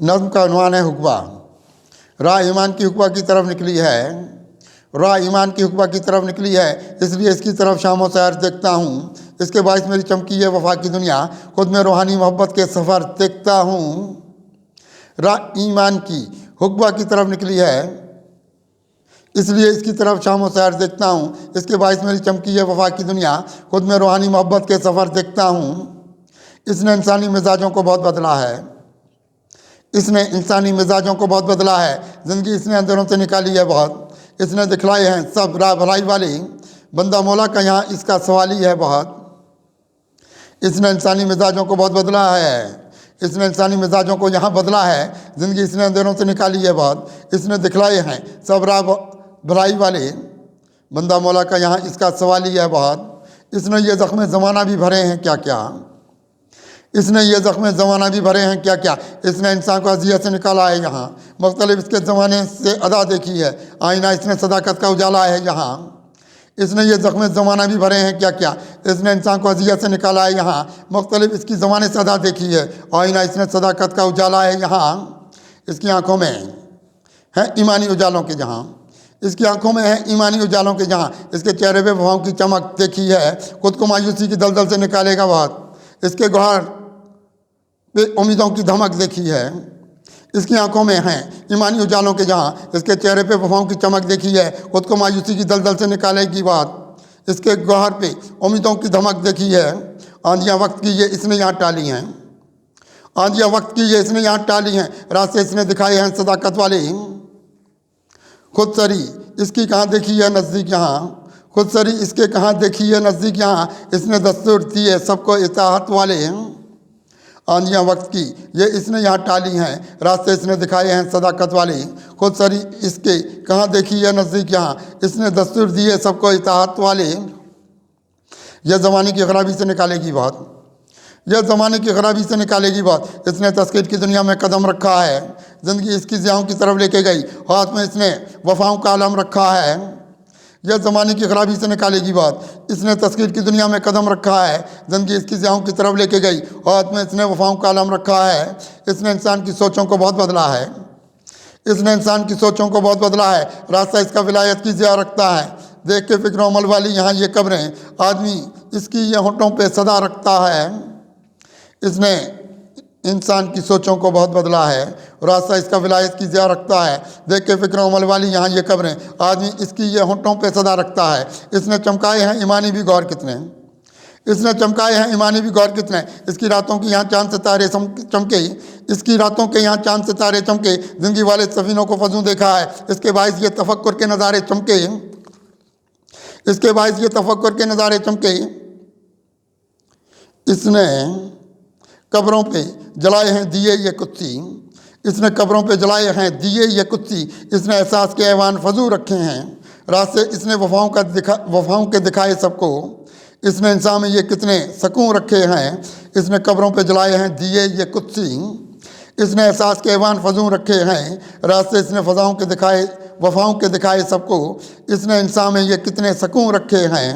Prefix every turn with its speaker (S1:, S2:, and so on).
S1: नज़्म का उन्वान है हुक्बा। राह ईमान की हुक्बा की तरफ निकली है, राह ईमान की हुक्बा की तरफ निकली है, इसलिए इसकी तरफ शामों सैर देखता हूँ। इसके बायस मेरी चमकी है वफा की दुनिया, खुद में रूहानी मोहब्बत के सफ़र देखता हूँ। राह ईमान की हुक्बा की तरफ निकली है, इसलिए इसकी तरफ शामों सैर देखता हूँ। इसके बायस मेरी चमकी है वफा की दुनिया, खुद में रूहानी मोहब्बत के सफ़र देखता हूँ। इसने इंसानी मिजाजों को बहुत बदला है, इसने इंसानी मिजाजों को बहुत बदला है। ज़िंदगी इसने अंदरों से निकाली है बहुत, इसने दिखलाए हैं सब राह भलाई वाली, बंदा मौला का यहाँ इसका सवाल ही है बहुत। इसने इंसानी मिजाजों को बहुत बदला है, इसने इंसानी मिजाजों को यहाँ बदला है। ज़िंदगी इसने अंधेरों से निकाली है बहुत, इसने दिखलाए हैं सब राह भलाई वाले, बंदा मौला का यहाँ इसका सवाल ही है बहुत। इसने ये ज़ख्म ज़माना भी भरे हैं क्या क्या, इसने ये ज़ख्म ज़माना भी भरे हैं क्या क्या। इसने इंसान को अजियत से निकाला है यहाँ, मुख्तलिफ इसके ज़माने से अदा देखी है, आईना इसने सदाकत का उजाला है यहाँ। इसने ये ज़ख्म ज़माना भी भरे हैं क्या क्या, इसने इंसान को अजियत से निकाला है यहाँ, मुख्तलिफ इसकी ज़माने से अदा देखी है, आईना इसने सदाकत का उजाला है यहाँ। इसकी आँखों में है ईमानी उजालों के जहाँ, इसकी आंखों में है ईमानी उजालों के जहाँ, इसके चेहरे पे वफाओं की चमक देखी है, खुद को मायूसी की दलदल से निकालेगा बहुत। इसके गौहर पे उम्मीदों की धमक देखी है, इसकी आंखों में हैं ईमानी उजालों के जहाँ, इसके चेहरे पे वफाओं की चमक देखी है, खुद को मायूसी की दलदल से निकालेगी बात। इसके गौहर पे उम्मीदों की धमक देखी है, आंधियाँ वक्त की ये इसने यहाँ टाली हैं, आंधियाँ वक्त की ये इसने यहाँ टाली हैं, रास्ते इसने दिखाए हैं सदाकत वाले। खुद सरी इसकी कहाँ देखी है नज़दीक यहाँ, खुद सरी इसके कहाँ देखी है नज़दीक यहाँ, इसने दस्तूर दिए सबको इताहत वाले। आंधियाँ वक्त की ये इसने यहाँ टाली हैं, रास्ते इसने दिखाए हैं सदाकत वाले। खुद सरी इसके कहाँ देखी है नज़दीक यहाँ, इसने दस्तूर दिए सबको इताहत वाले। यह ज़माने की खराबी से निकालेगी बात, यह ज़माने की खराबी से निकालेगी बात। इसने तस्कीर की दुनिया में कदम रखा है, ज़िंदगी इसकी ज़ियाओं की तरफ लेके गई, हाथ में इसने वफाओं का आलम रखा है। यह ज़माने की खराबी से निकालेगी बात, इसने तस्कीर की दुनिया में कदम रखा है, ज़िंदगी इसकी ज़ियाओं की तरफ लेके गई, हाथ में इसने वफाओं का आलम रखा है। इसने इंसान की सोचों को बहुत बदला है, इसने इंसान की सोचों को बहुत बदला है, रास्ता इसका विलायत की ज़िया रखता है। देख के फ़िक्र अमल वाली यहाँ ये कब्रें, आदमी इसकी ये होंठों पर सदा रखता है। इसने इंसान की सोचों को बहुत बदला है, रास्ता इसका विलायत की ज़िया रखता है। देख के फ़िक्र अमल वाली यहाँ ये कब्रें, आदमी इसकी ये होंठों पे सदा रखता है। इसने चमकाए हैं ईमानी भी गौर कितने, इसने चमकाए हैं ईमानी भी गौर कितने, इसकी रातों की यहाँ चांद सितारे चमके, इसकी रातों के यहाँ चांद सितारे चमके, ज़िंदगी वाले सफ़ीनों को फजूं देखा है, इसके बायस ये तफक्कुर के नज़ारे चमके, इसके बायस ये तफक्कुर के नज़ारे चमके। इसने कब्रों पे जलाए हैं दिए ये कुत्सी, इसने कब्रों पे जलाए हैं दिए ये कुत्सी, इसने एहसास के ऐवान फजू रखे हैं, रास्ते इसने वफाओं के दिखाए सबको। इसने इंसान में ये कितने सकून रखे हैं, इसने कब्रों पे जलाए हैं दिए ये कुत्सी, इसने एहसास के ऐवान फजू रखे हैं, रास्ते इसने वफाओं के दिखाए सबको। इसने इंसान में ये कितने सकून रखे हैं।